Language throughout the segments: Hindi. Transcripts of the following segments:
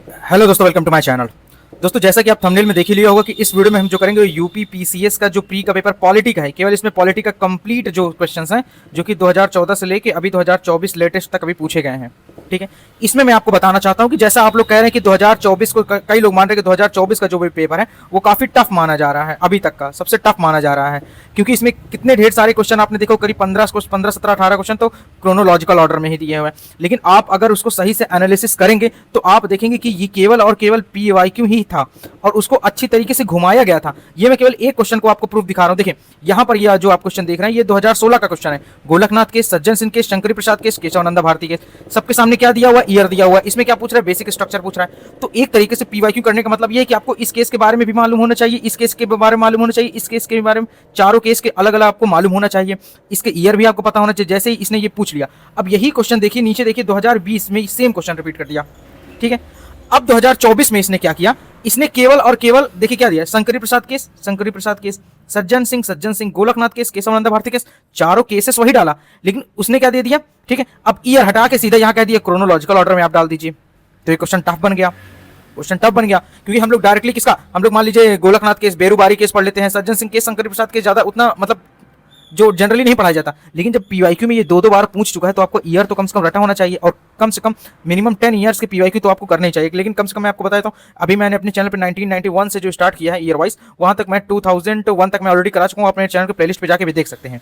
हेलो दोस्तों, वेलकम टू माय चैनल। दोस्तों, जैसा कि आप थंबनेल में देख ही लिया होगा कि इस वीडियो में हम जो करेंगे वो यूपी पीसीएस का जो प्री का पेपर पॉलिटी का है। केवल इसमें पॉलिटी का कंप्लीट जो क्वेश्चंस हैं जो कि 2014 से लेके अभी 2024 लेटेस्ट तक अभी पूछे गए हैं। ठीक है, इसमें मैं आपको बताना चाहता हूं कि जैसा आप लोग कह रहे हैं कि 2024 को कई लोग मान रहे हैं कि 2024 का जो भी पेपर है वो काफी टफ माना जा रहा है, अभी तक का सबसे टफ माना जा रहा है, क्योंकि इसमें कितने ढेर सारे क्वेश्चन आपने देखो, करीब 15 17 18 क्वेश्चन तो क्रोनोलॉजिकल ऑर्डर में ही दिए हुए हैं। लेकिन आप अगर उसको सही से एनालिसिस करेंगे तो आप देखेंगे कि ये केवल और केवल पीवाईक्यू ही था और उसको अच्छी तरीके से घुमाया गया था। ये मैं केवल एक क्वेश्चन को आपको प्रूफ दिखा रहा हूं। देखिए यहां पर यह जो आप क्वेश्चन देख रहे हैं ये 2016 का क्वेश्चन है। गोलकनाथ केस, सज्जन सिंह केस, शंकरी प्रसाद केस, केशवानंदा भारती केस, सबके सामने क्या दिया हुआ, ईयर दिया हुआ है। इसमें क्या पूछ रहा है, बेसिक स्ट्रक्चर पूछ रहा है। तो एक तरीके से पीवाईक्यू करने का मतलब ये है कि आपको इस केस के बारे में भी मालूम होना चाहिए, इस केस के बारे में मालूम होना चाहिए, इस केस के बारे में, चारों केस के अलग अलग आपको मालूम होना चाहिए, इसके ईयर भी आपको पता होना चाहिए। जैसे ही इसने ये पूछ लिया, अब यही क्वेश्चन देखिए नीचे देखिए 2020 में सेम क्वेश्चन रिपीट कर दिया। ठीक है, अब 2024 में इसने क्या किया, इसने केवल और केवल देखिए क्या दिया, शंकरी प्रसाद केस, शंकरी प्रसाद case, Sajjan Singh, Golaknath case, Keshavananda Bharti case, चारों केसेस वही डाला, लेकिन उसने क्या दे दिया। ठीक है, अब ईयर हटा के सीधा यहां कह दिया क्रोनोलॉजिकल ऑर्डर में आप डाल दीजिए। तो ये क्वेश्चन टफ बन गया, क्वेश्चन टफ बन गया, क्योंकि हम लोग डायरेक्टली किसका, हम लोग मान लीजिए गोलकनाथ केस, बेरूबारी केस पढ़ लेते हैं, सज्जन सिंह केस, शंकरी प्रसाद केस ज्यादा उतना मतलब जो जनरली नहीं पढ़ाया जाता। लेकिन जब पीवाईक्यू में ये दो बार पूछ चुका है तो आपको ईयर तो कम से कम रटा होना चाहिए, और कम से कम मिनिमम 10 ईयर्स के पीवाईक्यू तो आपको करने ही चाहिए। लेकिन कम से कम मैं आपको बताता हूँ, अभी मैंने अपने चैनल पे 1991 से जो स्टार्ट किया है ईयर वाइज, वहां तक मैं 2001 तक मैं ऑलरेडी करा चुका हूँ। अपने चैनल के प्लेलिस्ट पे जाके भी देख सकते हैं।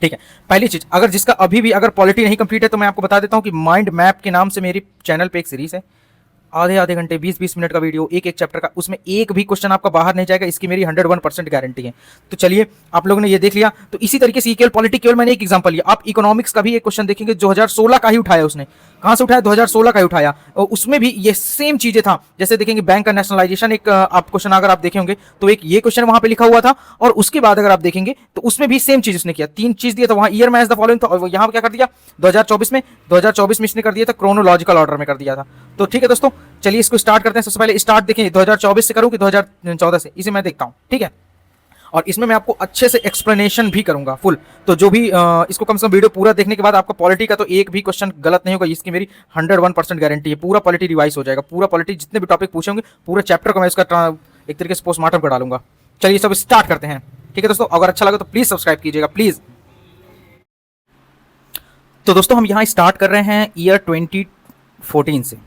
ठीक है, पहली चीज, अगर जिसका अभी भी अगर पॉलिटी नहीं कंप्लीट है तो मैं आपको बता देता हूँ कि माइंड मैप के नाम से मेरी चैनल पे एक सीरीज है, आधे आधे घंटे 20-20 मिनट का वीडियो, एक एक चैप्टर का, उसमें एक भी क्वेश्चन आपका बाहर नहीं जाएगा, इसकी मेरी 101% गारंटी है। तो चलिए, आप लोगों ने ये देख लिया, तो इसी तरीके से केवल पॉलिटी, केवल मैंने एक एग्जांपल लिया। आप इकोनॉमिक्स का भी एक क्वेश्चन देखेंगे 2016 का ही उठाया उसने। कहां से उठाया, 2016 का ही उठाया, और उसमें भी ये सेम चीजें था। जैसे देखेंगे बैंक का नेशनलाइजेशन, एक आप क्वेश्चन अगर आप देखे होंगे तो एक ये क्वेश्चन वहां पे लिखा हुआ था, और उसके बाद अगर आप देखेंगे तो उसमें भी सेम चीज उसने किया, तीन चीज दिया था वहां, ईयर मैच द फॉलोइंग था, और यहां क्या कर दिया 2024 में इसने कर दिया था क्रोनोलॉजिकल ऑर्डर में कर दिया था। तो ठीक है दोस्तों, चलिए इसको स्टार्ट करते हैं। सबसे पहले स्टार्ट देखें 2024 से करूं कि 2014 से, इसे मैं देखता हूं। ठीक है, और इसमें मैं आपको अच्छे से एक्सप्लेनेशन भी करूंगा फुल। तो जो भी इसको कम से कम वीडियो पूरा देखने के बाद आपका पॉलिटी का तो एक भी क्वेश्चन गलत नहीं होगा, इसकी मेरी 101% गारंटी है। पूरा पॉलिटी रिवाइज हो जाएगा, पूरा पॉलिटी जितने भी टॉपिक पूछेंगे पूरे चैप्टर को मैं इसका एक तरीके से पोस्टमार्टम कर डालूंगा। चलिए सब स्टार्ट करते हैं। ठीक है दोस्तों, अगर अच्छा लगे तो प्लीज सब्सक्राइब कीजिएगा प्लीज। तो दोस्तों हम यहाँ स्टार्ट कर रहे हैं ईयर 2014 से।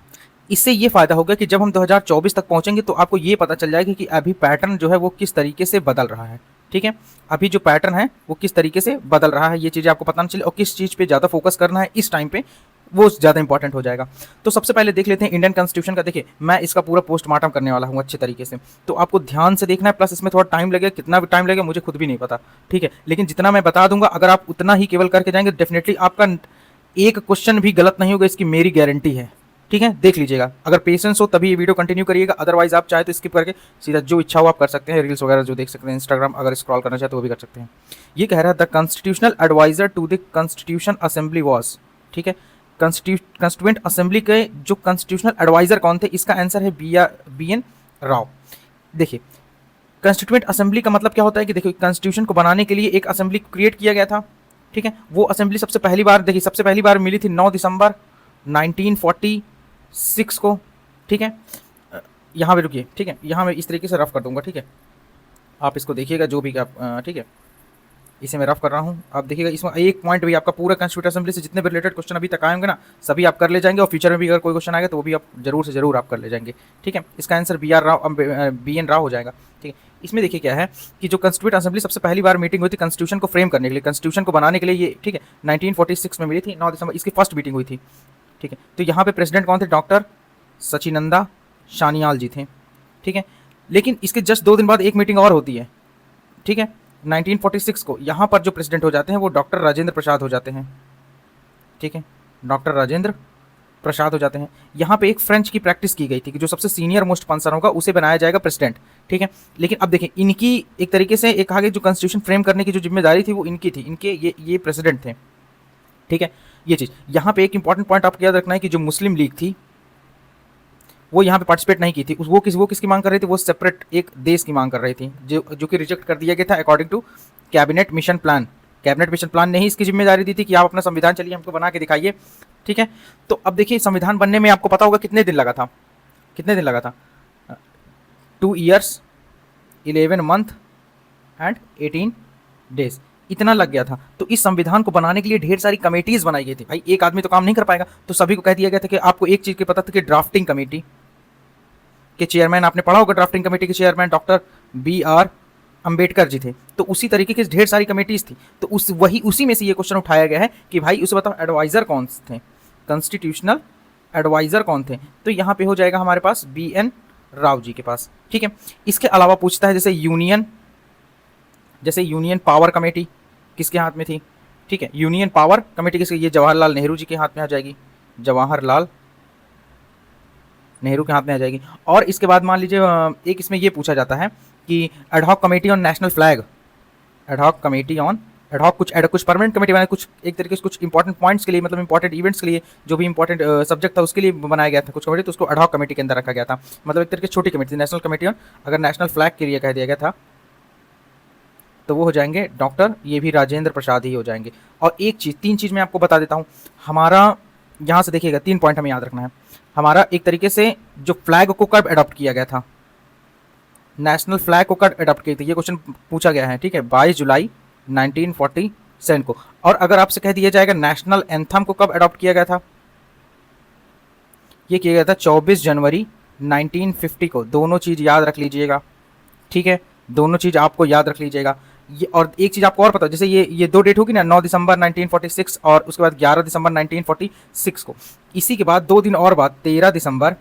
इससे ये फायदा होगा कि जब हम 2024 तक पहुंचेंगे तो आपको ये पता चल जाएगा कि अभी पैटर्न जो है वो किस तरीके से बदल रहा है। ठीक है, अभी जो पैटर्न है वो किस तरीके से बदल रहा है, ये चीज़ें आपको पता नहीं चले, और किस चीज़ पे ज़्यादा फोकस करना है इस टाइम पे, वो ज़्यादा इंपॉर्टेंट हो जाएगा। तो सबसे पहले देख लेते हैं इंडियन कॉन्स्टिट्यूशन का। देखिए मैं इसका पूरा पोस्टमार्टम करने वाला हूँ अच्छे तरीके से, तो आपको ध्यान से देखना है, प्लस इसमें थोड़ा टाइम लगेगा, कितना भी टाइम लगेगा मुझे खुद भी नहीं पता। ठीक है, लेकिन जितना मैं बता दूंगा अगर आप उतना ही केवल करके जाएंगे डेफिनेटली आपका एक क्वेश्चन भी गलत नहीं होगा, इसकी मेरी गारंटी है। ठीक है, देख लीजिएगा, अगर पेशेंस हो तभी ये वीडियो कंटिन्यू करिएगा, अदरवाइज आप चाहे तो स्किप करके सीधा जो इच्छा हो आप कर सकते हैं, रील्स वगैरह जो देख सकते हैं, इंस्टाग्राम अगर स्क्रॉल करना चाहे तो वो भी कर सकते हैं। ये कह रहा है the constitutional advisor to the constitution assembly was. ठीक है, कॉन्स्टिट्यूएंट असेंबली के जो कॉन्स्टिट्यूशनल एडवाइजर कौन थे, इसका आंसर है बी एन राव। देखिए कॉन्स्टिट्यूएंट असेंबली का मतलब क्या होता है कि देखिए कॉन्स्टिट्यूशन को बनाने के लिए एक असेंबली क्रिएट किया गया था। ठीक है, वो असेंबली सबसे पहली बार, देखिए सबसे पहली बार मिली थी 9 दिसंबर 1946 को। ठीक है, यहाँ पे रुकिए। ठीक है, यहाँ मैं इस तरीके से रफ कर दूंगा। ठीक है, आप इसको देखिएगा जो भी आप, ठीक है, इसे मैं रफ कर रहा हूँ, आप देखिएगा इसमें एक पॉइंट भी आपका पूरा कॉन्स्टिट्यूट असेंबली से जितने भी रिलेटेड क्वेश्चन अभी तक आए होंगे ना, सभी आप कर ले जाएंगे, और फ्यूचर में भी अगर कोई क्वेश्चन आएगा तो वो भी आप जरूर से जरूर आप कर ले जाएंगे। ठीक है, इसका आंसर बी एन राव हो जाएगा। ठीक है, इसमें देखिए क्या है कि जो कॉन्स्टिट्यूट असेंबली सबसे पहली बार मीटिंग हुई थी कॉन्स्टिट्यूशन को फ्रेम करने के लिए, कॉन्स्टिट्यूशन को बनाने के लिए, ये ठीक है 1946 में मिली थी 9 दिसंबर, इसकी फर्स्ट मीटिंग हुई थी। ठीक है, तो यहाँ पे प्रेसिडेंट कौन थे, डॉक्टर सचिनंदा सान्याल जी थे। ठीक है, लेकिन इसके जस्ट 2 दिन बाद एक मीटिंग और होती है। ठीक है, 1946 को यहाँ पर जो प्रेसिडेंट हो जाते हैं वो डॉक्टर राजेंद्र प्रसाद हो जाते हैं। ठीक है, डॉक्टर राजेंद्र प्रसाद हो जाते हैं। यहाँ पे एक फ्रेंच की प्रैक्टिस की गई थी कि जो सबसे सीनियर मोस्ट पर्सन होगा उसे बनाया जाएगा प्रेसिडेंट। ठीक है, लेकिन अब देखिए इनकी एक तरीके से एक आगे जो कॉन्स्टिट्यूशन फ्रेम करने की जो जिम्मेदारी थी वो इनकी थी, इनके ये प्रेसिडेंट थे। ठीक है, ये चीज़ यहाँ पे एक इंपॉर्टेंट पॉइंट आपको याद रखना है कि जो मुस्लिम लीग थी वो यहाँ पे पार्टिसिपेट नहीं की थी। वो किसकी मांग कर रही थी, वो सेपरेट एक देश की मांग कर रही थी, जो कि रिजेक्ट कर दिया गया था according to cabinet mission plan. Cabinet mission plan ने ही इसकी जिम्मेदारी दी थी कि आप अपना संविधान चलिए हमको बना के दिखाइए। ठीक है, तो अब देखिए संविधान बनने में आपको पता होगा कितने दिन लगा था, कितने दिन लगा था? 2 years 11 month एंड 18 days, इतना लग गया था। तो इस संविधान को बनाने के लिए ढेर सारी कमेटीज बनाई गई थी। भाई एक आदमी तो काम नहीं कर पाएगा, तो सभी को कह दिया गया था कि आपको एक चीज की पता था कि ड्राफ्टिंग कमेटी के चेयरमैन, आपने पढ़ा होगा ड्राफ्टिंग कमेटी के chairman doctor B.R. Ambedkar ji थे। तो उसी तरीके की ढेर सारी कमेटीज थी। तो उसी में से ये क्वेश्चन उठाया गया है कि भाई उसे बताओ एडवाइजर कौन थे, कॉन्स्टिट्यूशनल एडवाइजर कौन थे? तो यहाँ पे हो जाएगा हमारे पास B.N. राव जी के पास। ठीक है, इसके अलावा पूछता है जैसे यूनियन पावर कमेटी किसके हाथ में थी? ठीक है, यूनियन पावर कमेटी किसके? ये जवाहरलाल नेहरू जी के हाथ में आ जाएगी, जवाहरलाल नेहरू के हाथ में आ जाएगी। और इसके बाद मान लीजिए एक इसमें ये पूछा जाता है कि ad hoc committee on national flag, ad hoc committee on कुछ परमानेंट कमेटी बनाए, कुछ एक तरीके से कुछ इंपॉर्टेंट पॉइंट्स के लिए, मतलब इंपॉर्टेंट इवेंट्स के लिए, जो भी इंपॉर्टेंट सब्जेक्ट था उसके लिए बनाया गया था कुछ कमेटी, तो उसको एडहॉक कमेटी के अंदर रखा गया था। मतलब एक तरीके से छोटी कमेटी थी। नेशनल कमेटी ऑन, अगर नेशनल फ्लैग के लिए कह दिया गया था तो वो हो जाएंगे डॉक्टर, ये भी राजेंद्र प्रसाद ही हो जाएंगे। और एक चीज़, 3 चीज़ मैं आपको बता देता हूँ। हमारा यहाँ से देखिएगा 3 पॉइंट हमें याद रखना है। हमारा एक तरीके से जो फ्लैग को कब अडॉप्ट किया गया था, नेशनल फ्लैग को कब अडॉप्ट किया था, ये क्वेश्चन पूछा गया है। ठीक है, 22 जुलाई 1947 को। और अगर आपसे कह दिया जाएगा नेशनल एंथम को कब अडॉप्ट किया गया था, ये किया गया था 24 जनवरी 1950 को। दोनों चीज़ याद रख लीजिएगा। ठीक है, दोनों चीज़ आपको याद रख लीजिएगा। ये और एक चीज़ आपको और पता, जैसे ये 2 डेट होगी ना, 9 दिसंबर 1946 और उसके बाद 11 दिसंबर 1946 को। इसी के बाद 2 दिन और बाद 13 दिसंबर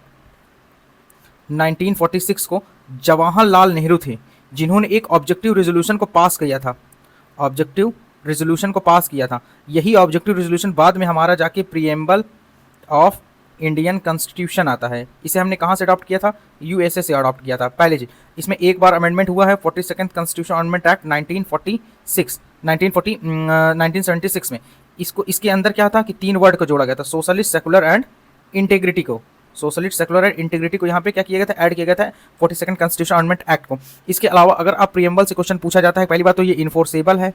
1946 को जवाहरलाल नेहरू थे जिन्होंने एक ऑब्जेक्टिव रेजोल्यूशन को पास किया था, ऑब्जेक्टिव रेजोल्यूशन को पास किया था। यही ऑब्जेक्टिव रेजोल्यूशन बाद में हमारा जाके प्रीएम्बल ऑफ इंडियन कॉन्स्टिट्यूशन आता है। इसे हमने कहाँ से अडॉप्ट किया था? यूएसए से अडॉप्ट किया था। पहले जी, इसमें एक बार अमेंडमेंट हुआ है 42nd कॉन्स्टिट्यूशन अमेंडमेंट एक्ट 1976 में। इसके अंदर क्या था कि 3 वर्ड को जोड़ा गया था, सोशलिस्ट, सेकुलर एंड इंटीग्रिटी को। सोशलिस्ट, सेकुलर एंड इंटीग्रिटी को यहाँ पे क्या किया गया था? ऐड किया गया था 42nd कॉन्स्टिट्यूशन अमेंडमेंट एक्ट को। इसके अलावा अगर आप प्रीएम्बल से क्वेश्चन पूछा जाता है, पहली बात तो ये इन्फोर्सेबल है,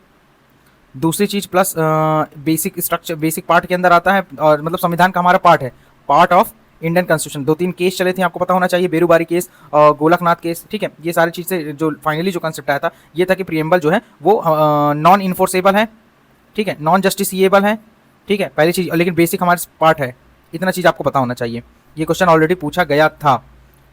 दूसरी चीज plus basic structure, basic part के अंदर आता है, और मतलब संविधान का हमारा पार्ट है, part of Indian constitution. 2-3 case चले थे, आपको पता होना चाहिए, बेरूबारी केस और गोलकनाथ केस। ठीक है, ये सारी चीज़ें जो फाइनली जो कंसेप्ट आया था ये था कि प्रीएम्बल जो है वो नॉन इन्फोर्सेबल है। ठीक है, नॉन जस्टिसिएबल है। ठीक है, पहली चीज़, लेकिन बेसिक हमारे पार्ट है। इतना चीज़ आपको पता होना चाहिए, ये क्वेश्चन ऑलरेडी पूछा गया था।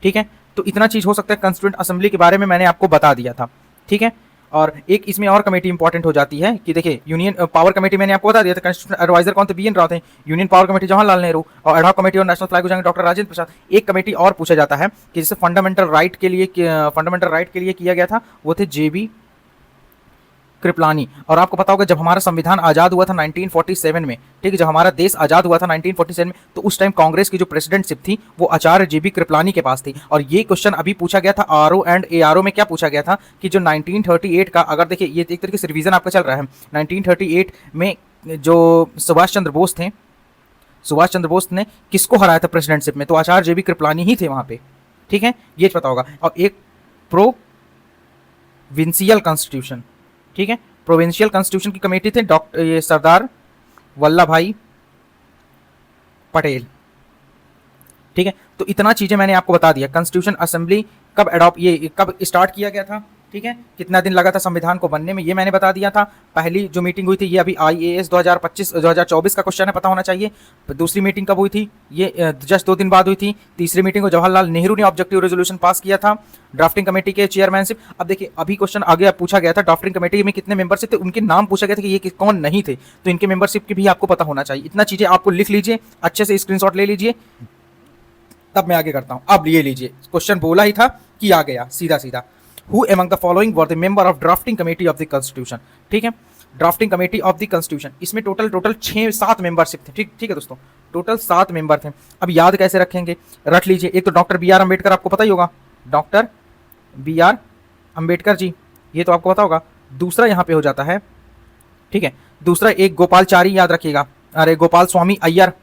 ठीक है, तो इतना चीज़ हो सकता है। कॉन्स्टिट्यूएंट असेंबली के बारे में मैंने आपको बता दिया था। ठीक है, और एक इसमें और कमेटी इंपॉर्टेंट हो जाती है कि देखिए यूनियन पावर कमेटी मैंने आपको बता दिया था, कॉन्स्टिट्यूशनल एडवाइजर कौन थे? B.N. राव थे। Union power committee Jawaharlal Nehru, और एडहॉक कमेटी और नेशनल फ्लैग हो जाएंगे डॉक्टर राजेंद्र प्रसाद। एक कमेटी और पूछा जाता है कि जिसे फंडामेंटल राइट के लिए किया गया था, वो थे J.B. कृपलानी। और आपको पता होगा जब हमारा संविधान आज़ाद हुआ था 1947 में, ठीक है, जब हमारा देश आज़ाद हुआ था 1947 में, तो उस टाइम कांग्रेस की जो प्रेसिडेंटशिप थी वो आचार्य J.B. कृपलानी के पास थी। और ये क्वेश्चन अभी पूछा गया था RO एंड ARO में। क्या पूछा गया था कि जो 1938 का, अगर देखिए ये एक तरीके से रिवीजन आपका चल रहा है, 1938 में जो सुभाष चंद्र बोस ने किसको हराया था प्रेसिडेंटशिप में? तो आचार्य J.B. कृपलानी ही थे वहाँ पे। ठीक है, ये पता होगा। और एक प्रोविंशियल कॉन्स्टिट्यूशन, ठीक है, प्रोविंशियल कॉन्स्टिट्यूशन की कमेटी थे डॉक्टर सरदार वल्लभ भाई पटेल। ठीक है, तो इतना चीजें मैंने आपको बता दिया। कॉन्स्टिट्यूशन असेंबली कब स्टार्ट किया गया था, ठीक है, कितना दिन लगा था संविधान को बनने में, ये मैंने बता दिया था। पहली जो मीटिंग हुई थी ये अभी IAS 2024 का क्वेश्चन है, पता होना चाहिए। दूसरी मीटिंग कब हुई थी? ये जस्ट 2 दिन बाद हुई थी। तीसरी मीटिंग को जवाहरलाल नेहरू ने ऑब्जेक्टिव रेजोल्यूशन पास किया था, ड्राफ्टिंग कमेटी के चेयरमैनशिप। अब देखिए अभी क्वेश्चन आगे पूछा गया था ड्राफ्टिंग कमेटी में कितने मेंबरशिप थे, उनके नाम पूछा गया था कि ये कौन नहीं थे, तो इनके मेंबरशिप की भी आपको पता होना चाहिए। इतना चीजें आपको लिख लीजिए, अच्छे से स्क्रीनशॉट ले लीजिए, तब मैं आगे करता हूं। अब ये लीजिए, क्वेश्चन बोला ही था कि आ गया सीधा सीधा। Who among the following were the member of drafting committee of the constitution? ठीक है, drafting committee of the constitution, इसमें टोटल 6-7 मेंबरशिप थे। ठीक है दोस्तों, टोटल 7 मेंबर थे। अब याद कैसे रखेंगे? रख लीजिए, एक तो डॉक्टर B.R. अम्बेडकर, आपको पता ही होगा, डॉक्टर B.R. अम्बेडकर जी, ये तो आपको पता होगा। दूसरा यहाँ पे हो जाता है, ठीक है, दूसरा एक गोपालचारी, याद रखिएगा, अरे गोपाल स्वामी अय्यर,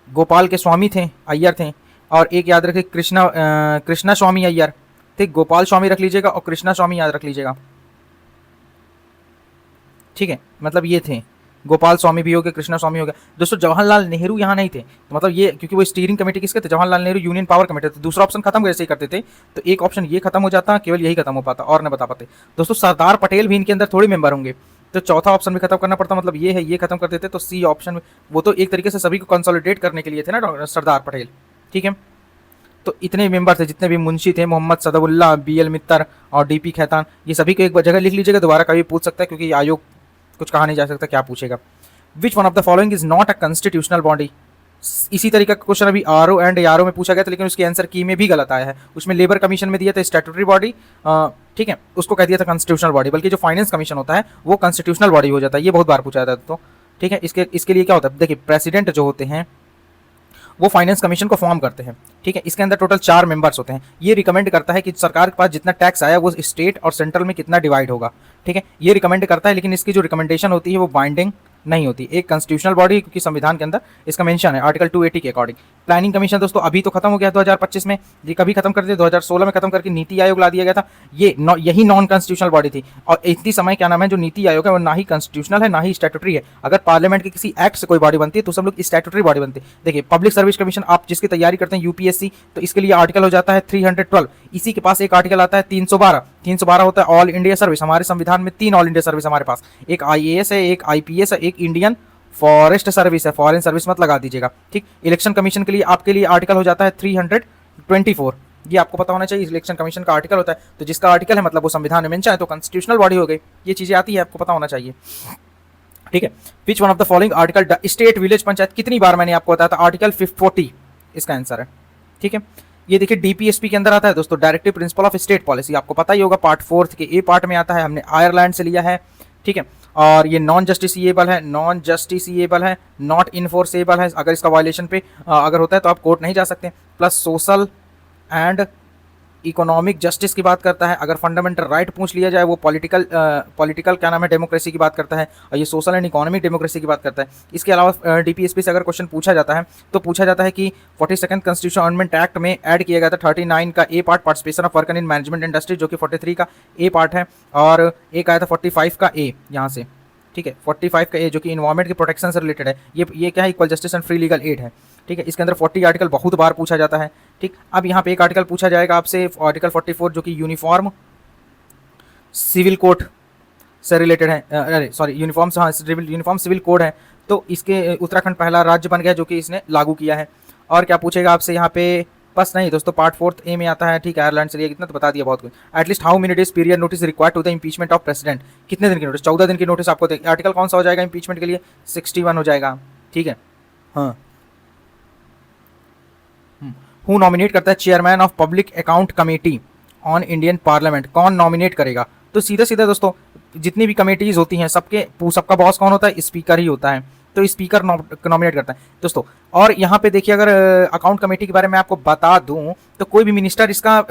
गोपाल के स्वामी थे, अय्यर थे। और एक याद रखिए कृष्णा स्वामी अय्यर, ठीक, गोपाल स्वामी रख लीजिएगा और कृष्णा स्वामी याद रख लीजिएगा। ठीक है, मतलब ये थे। गोपाल स्वामी भी हो गए, कृष्णा स्वामी हो गया। दोस्तों जवाहरलाल नेहरू यहाँ नहीं थे, तो मतलब ये क्योंकि वो स्टीयरिंग कमेटी किसके थे, Jawaharlal Nehru union power committee, तो दूसरा ऑप्शन खत्म कैसे ही करते थे, तो एक ऑप्शन ये खत्म हो जाता, केवल यही खत्म हो पाता और न बता पाते। दोस्तों सरदार पटेल भी इनके अंदर थोड़ी मेंबर होंगे, तो चौथा ऑप्शन भी खत्म करना पड़ता, मतलब ये है, ये खत्म कर देते तो सी ऑप्शन, वो तो एक तरीके से सभी को कंसोलिडेट करने के लिए थे ना सरदार पटेल, ठीक है। तो इतने मेंबर थे, जितने भी मुंशी थे, मोहम्मद सदउल्ला, BL मित्तर और DP खैतान, ये सभी को एक जगह लिख लीजिएगा, दोबारा कभी पूछ सकता है क्योंकि आयोग कुछ कहा नहीं जा सकता क्या पूछेगा। विच one of the following is not a constitutional body. इसी तरीका का क्वेश्चन अभी RO एंड ARO में पूछा गया था, लेकिन उसके आंसर की में भी गलत आया है। उसमें लेबर कमीशन में दिया था स्टैट्यूटरी बॉडी, ठीक है, उसको कह दिया था कॉन्स्टिट्यूशनल बॉडी, बल्कि जो फाइनेंस कमीशन होता है वो कॉन्स्टिट्यूशनल बॉडी हो जाता है। ये बहुत बार पूछा जाता है तो, ठीक है। इसके लिए क्या होता है, देखिए प्रेसिडेंट जो होते हैं वो फाइनेंस कमीशन को फॉर्म करते हैं, ठीक है। इसके अंदर टोटल 4 मेंबर्स होते हैं। ये रिकमेंड करता है कि सरकार के पास जितना टैक्स आया वो स्टेट और सेंट्रल में कितना डिवाइड होगा, ठीक है। ये रिकमेंड करता है, लेकिन इसकी जो रिकमेंडेशन होती है वो बाइंडिंग नहीं होती। एक कॉन्स्टिट्यूशनल बॉडी, क्योंकि संविधान के अंदर इसका मेंशन है आर्टिकल 280 के अकॉर्डिंग। प्लानिंग कमीशन दोस्तों अभी तो खत्म हो गया 2025 में, ये कभी खत्म कर दिया 2016 में खत्म करके नीति आयोग ला दिया गया था। यही नॉन कॉन्स्टिट्यूशनल बॉडी थी, और इतनी समय क्या नाम है जो नीति आयोग है वो ना ही कॉन्स्टिट्यूशनल है ना ही स्टैट्यूटरी है। अगर पार्लियामेंट के किसी एक्ट से कोई बॉडी बनती है तो सब लोग स्टैट्यूटरी बॉडी बनती है। देखिए पब्लिक सर्विस कमीशन, आप जिसकी तैयारी करते हैं UPSC, तो इसके लिए आर्टिकल हो जाता है 312। इसी के पास एक आर्टिकल आता है 312 होता है ऑल इंडिया सर्विस। हमारे संविधान में 3 ऑल इंडिया सर्विस हमारे पास, एक IAS है, एक IPS है, एक इंडियन फॉरेस्ट सर्विस है, फॉरेन सर्विस मत लगा दीजिएगा, ठीक। इलेक्शन कमीशन के लिए आपके लिए आर्टिकल हो जाता है 324, ये आपको पता होना चाहिए, इलेक्शन कमीशन का आर्टिकल होता है। तो जिसका आर्टिकल है मतलब वो संविधान में मेंशन है, तो कॉन्स्टिट्यूशनल बॉडी हो गई। ये चीजें आती है, आपको पता होना चाहिए, ठीक है। Which one of the following article state village panchayat, कितनी बार मैंने आपको बताया था, आर्टिकल 40 इसका आंसर है, ठीक है। ये देखिए DPSP के अंदर आता है दोस्तों, directive principle of state policy, आपको पता ही होगा, पार्ट 4 के A पार्ट में आता है, हमने आयरलैंड से लिया है, ठीक है। और ये नॉन जस्टिसिएबल है, नॉट इनफोर्सेबल है, अगर इसका वायलेशन पे अगर होता है तो आप कोर्ट नहीं जा सकते। Plus social and economic justice की बात करता है। अगर फंडामेंटल राइट पूछ लिया जाए वो पॉलिटिकल क्या नाम है डेमोक्रेसी की बात करता है, और ये सोशल एंड इकोनॉमिक डेमोक्रेसी की बात करता है। इसके अलावा DPSP से अगर क्वेश्चन पूछा जाता है तो पूछा जाता है कि 42nd कॉन्स्टिट्यूशन अमेंडमेंट एक्ट में ऐड किया गया था 39 का A part, participation of worker in management industry, जो कि 43 का A पार्ट है, और एक आया था 45 का A यहाँ से, ठीक है। 45 का A जो कि इन्वायरमेंट के प्रोटेक्शन से रिलेटेड है। ये क्या है, equal justice and free legal aid है, ठीक है। इसके अंदर 40 आर्टिकल बहुत बार पूछा जाता है, ठीक। अब यहाँ पे एक आर्टिकल पूछा जाएगा आपसे, आर्टिकल 44 जो कि यूनिफॉर्म सिविल कोड से रिलेटेड है, अरे सॉरी यूनिफॉर्म सिविल कोड है। तो इसके उत्तराखंड पहला राज्य बन गया जो कि इसने लागू किया है। और क्या पूछेगा आपसे यहाँ पे, बस नहीं दोस्तों, पार्ट 4 A में आता है, ठीक है। आयरलैंड से लिया, कितना तो बता दिया बहुत कुछ। At least how many days period notice required to the impeachment of president, कितने दिन की नोटिस, 14 दिन की नोटिस आपको दें। आर्टिकल कौन सा हो जाएगा इंपीचमेंट के लिए, 61 हो जाएगा, ठीक है। हाँ, हु नॉमिनेट करता है chairman of public account committee on Indian parliament, कौन नॉमिनेट करेगा, तो सीधा सीधा दोस्तों जितनी भी कमेटीज होती हैं सबका बॉस कौन होता है, स्पीकर ही होता है। तो स्पीकर नॉमिनेट करता है दोस्तों। और यहाँ पे देखिए, अगर अकाउंट कमेटी के बारे में आपको बता दूं तो कोई भी मिनिस्टर इसका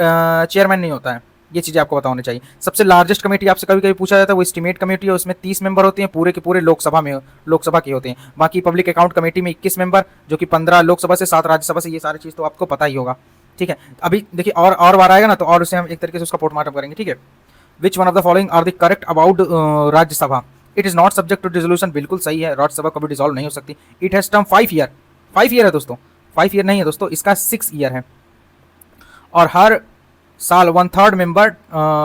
चेयरमैन नहीं होता है, ये चीज़ें आपको पता होनी चाहिए। सबसे लार्जेस्ट कमेटी आपसे कभी कभी पूछा जाता है वो एस्टीमेट कमेटी है, उसमें 30 मेंबर होते हैं, पूरे के पूरे लोकसभा के होते हैं। बाकी पब्लिक अकाउंट कमेटी में 21 मेंबर, जो कि 15 लोकसभा से 7 राज्यसभा से, ये सारी चीज़ तो आपको पता ही होगा, ठीक है। अभी देखिए और बार आएगा ना तो और उसे हम एक तरीके से उसका पोस्टमार्टम करेंगे, ठीक है। Which one of the following are the correct about Rajya Sabha, it is not subject to dissolution, बिल्कुल सही है, राज्यसभा कभी डिसॉल्व नहीं हो सकती। इट हैज टर्म 5 ईयर है दोस्तों, 5 ईयर नहीं है दोस्तों, इसका 6 ईयर है। और हर साल 1/3 मेंबर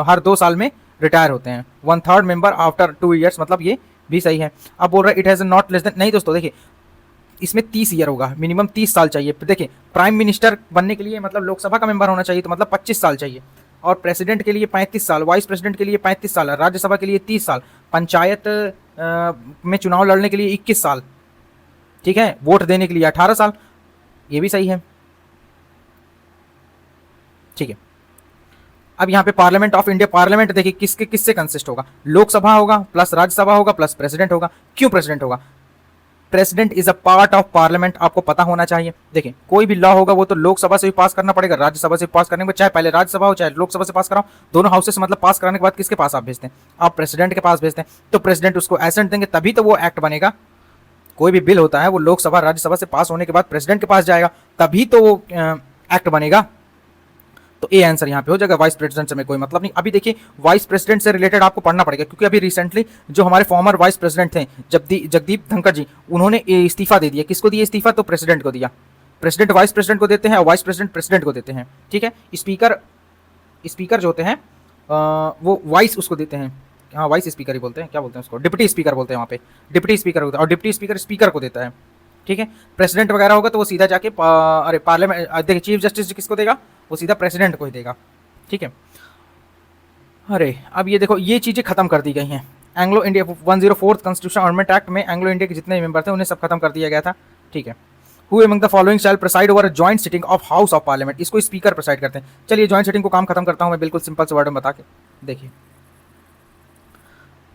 हर 2 साल में रिटायर होते हैं, 1/3 मेंबर आफ्टर 2 ईयर्स, मतलब ये भी सही है। अब बोल रहा है it has not less than, नहीं दोस्तों देखिए इसमें 30 ईयर होगा, मिनिमम 30 साल चाहिए। देखिए प्राइम मिनिस्टर बनने के लिए मतलब लोकसभा का मेंबर होना चाहिए, तो मतलब 25 साल चाहिए। और प्रेसिडेंट के लिए 35 साल, वाइस प्रेसिडेंट के लिए 35 साल, राज्यसभा के लिए 30 साल, पंचायत में चुनाव लड़ने के लिए 21 साल, ठीक है। वोट देने के लिए 18 साल, ये भी सही है, ठीक है। अब यहाँ पे पार्लियामेंट ऑफ इंडिया, पार्लियामेंट देखिए किससे कंसिस्ट होगा, लोकसभा होगा प्लस राज्यसभा होगा प्लस प्रेसिडेंट होगा। क्यों प्रेसिडेंट होगा, president is a part of parliament, आपको पता होना चाहिए। देखिए कोई भी लॉ होगा वो तो लोकसभा से भी पास करना पड़ेगा, राज्यसभा से पास करने के बाद, चाहे पहले राज्यसभा हो चाहे लोकसभा से पास कराओ, दोनों हाउसेस से मतलब पास कराने के बाद किसके पास आप भेजते हैं, आप प्रेसिडेंट के पास भेजते हैं। तो प्रेसिडेंट उसको एसेंट देंगे तभी तो वो एक्ट बनेगा। कोई भी बिल होता है वो लोकसभा राज्यसभा से पास होने के बाद प्रेसिडेंट के पास जाएगा, तभी तो वो एक्ट बनेगा। तो ए आंसर यहाँ पे हो जाएगा। वाइस प्रेसिडेंट से में कोई मतलब नहीं। अभी देखिए वाइस प्रेसिडेंट से रिलेटेड आपको पढ़ना पड़ेगा, क्योंकि अभी रिसेंटली जो हमारे फॉर्मर वाइस प्रेसिडेंट थे जगदीप धनखड़ जी, उन्होंने इस्तीफा दे दिया। किसको दिया इस्तीफा? तो प्रेसिडेंट को दिया। प्रेसिडेंट वाइस प्रेसिडेंट को देते हैं और वाइस प्रेसिडेंट प्रेसिडेंट को देते हैं, ठीक है। स्पीकर जो होते हैं वो वाइस उसको देते हैं, हाँ वाइस स्पीकर ही बोलते हैं, क्या बोलते हैं उसको, डिप्टी स्पीकर बोलते हैं वहाँ पे, डिप्टी स्पीकर होता है, और डिप्टी स्पीकर स्पीकर को देता है, ठीक है। प्रेसिडेंट वगैरह होगा तो वो सीधा जाके अरे पार्लियामेंट देखिए चीफ जस्टिस किसको देगा? वो सीधा प्रेसिडेंट को ही देगा, ठीक है। अरे अब ये देखो ये चीज़ें खत्म कर दी गई हैं। Anglo India 104 constitution amendment act में एंग्लो इंडिया के जितने मेंबर थे उन्हें सब खत्म कर दिया गया था, ठीक है। Who among the following shell preside over a joint sitting of house of parliament, इसको स्पीकर प्रेसाइड करते हैं। चलिए जॉइंट सिटिंग को काम खत्म करता हूं मैं बिल्कुल सिंपल से वर्ड में बता के। देखिए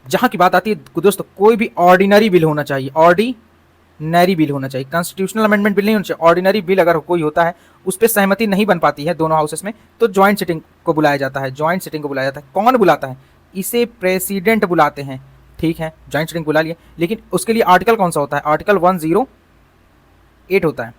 जहां की बात आती है दोस्तों, कोई भी ऑर्डिनरी बिल होना चाहिए, ऑर्डिनरी बिल होना चाहिए, कॉन्स्टिट्यूशनल अमेंडमेंट बिल नहीं होना चाहिए। ऑर्डिनरी बिल अगर कोई होता है उस पर सहमति नहीं बन पाती है दोनों हाउसेस में, तो ज्वाइंट सिटिंग को बुलाया जाता है। ज्वाइंट सिटिंग को बुलाया जाता है। कौन बुलाता है? इसे प्रेसिडेंट बुलाते हैं, ठीक है। ज्वाइंट सिटिंग बुला लिए, लेकिन उसके लिए आर्टिकल कौन सा होता है? आर्टिकल 108 होता है,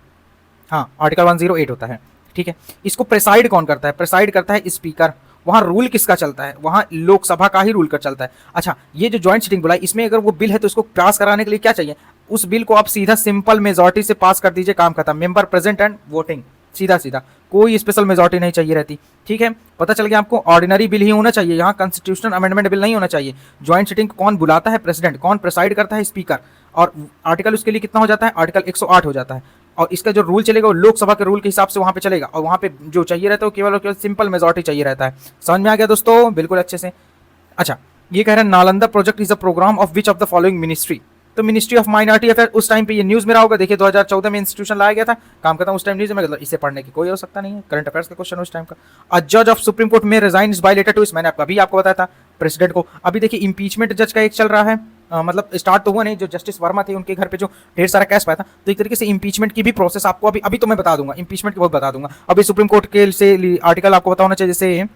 हाँ आर्टिकल 108 होता है, ठीक है। इसको प्रेसाइड कौन करता है? प्रेसाइड करता है स्पीकर। वहां रूल किसका चलता है? वहां लोकसभा का ही रूल कर चलता है। अच्छा ये जो ज्वाइंट सिटिंग बुलाई, इसमें अगर वो बिल है तो इसको पास कराने के लिए क्या चाहिए? उस बिल को आप सीधा सिंपल मेजॉरिटी से पास कर दीजिए, काम खत्म। मेंबर प्रेजेंट एंड वोटिंग, सीधा सीधा, कोई स्पेशल मेजॉरिटी नहीं चाहिए रहती, ठीक है। पता चल गया आपको? ऑर्डिनरी बिल ही होना चाहिए, यहाँ कॉन्स्टिट्यूशनल अमेंडमेंट बिल नहीं होना चाहिए। ज्वाइंट सिटिंग कौन बुलाता है? प्रेसिडेंट। कौन प्रेसाइड करता है? स्पीकर। और आर्टिकल उसके लिए कितना हो जाता है? आर्टिकल 108 हो जाता है। और इसका जो रूल चलेगा वो लोकसभा के रूल के हिसाब से वहां पे चलेगा, और वहां पे जो चाहिए रहता है वो केवल और केवल सिंपल मेजॉरिटी चाहिए रहता है। समझ में आ गया दोस्तों? बिल्कुल अच्छे से। अच्छा ये कह रहे हैं Nalanda project is a program of which of the following ministry, तो मिनिस्ट्री ऑफ माइनॉरिटी अफेयर। उस टाइम पे ये न्यूज में रहा होगा, देखिए 2014 में इंस्टीट्यूशन लाया गया था, काम करता हूँ उस टाइम न्यूज में, मतलब इसे पढ़ने की कोई आवश्यकता नहीं है, करंट अफेयर्स का क्वेश्चन उस टाइम का। अ जज ऑफ सुप्रीम कोर्ट में रिजाइन बाय लेटर टू इस, मैंने अभी आपको बताया था प्रेसिडेंट को। अभी देखिए इंपीचमेंट जज का एक चल रहा है, मतलब स्टार्ट तो हुआ नहीं, जो जस्टिस वर्मा थे उनके घर पे जो ढेर सारा कैश पाया था, तो एक तरीके से इंपीचमेंट की भी प्रोसेस आपको अभी तो मैं बता दूंगा, इंपीचमेंट की बहुत बता दूंगा। अभी सुप्रीम कोर्ट के से आर्टिकल आपको पता होना चाहिए, जैसे